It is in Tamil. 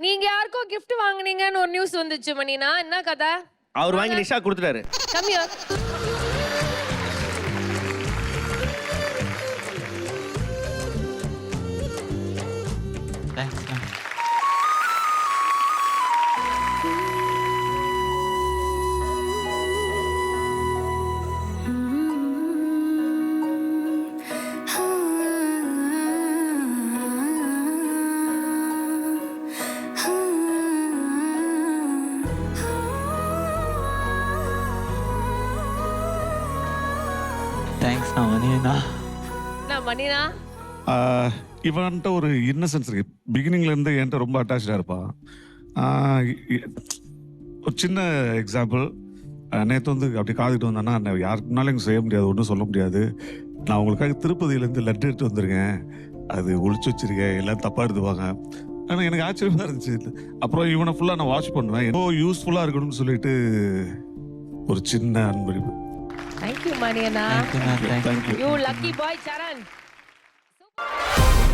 நீங்க யாருக்கோ gift வாங்குனீங்கன்னு ஒரு நியூஸ் வந்துச்சு மணினா, என்ன கதை? அவர் வாங்கி நிஷா கொடுத்துட்டாரு. Come here. Thanks ma'am. Thanks நான் மணியண்ணா. என்ன மணினா? இவன்ட்ட ஒரு இன்னசென்ஸ் இருக்கு. பிகினிங்ல இருந்து என்கிட்ட ரொம்ப அட்டாச்சா இருப்பான். ஒரு சின்ன எக்ஸாம்பிள், நேற்று வந்து அப்படி காதுகிட்டு வந்தான்னா யாருக்குனாலும் செய்ய முடியாது, ஒன்றும் சொல்ல முடியாது. நான் உங்களுக்காக திருப்பதியிலேருந்து லட்டு எடுத்து வந்திருக்கேன், அது ஒழிச்சு வச்சிருக்கேன், எல்லாம் தப்பாக எடுத்துவாங்க. ஆனால் எனக்கு ஆச்சரியமாக இருந்துச்சு. அப்புறம் இவனை ஃபுல்லாக நான் வாட்ச் பண்ணுவேன், என்னோ யூஸ்ஃபுல்லாக இருக்கணும்னு சொல்லிட்டு ஒரு சின்ன அன்பளிப்பு. Thank you மணியண்ணா. Thank you ma'am. Thank you. You lucky boy Charan. Super.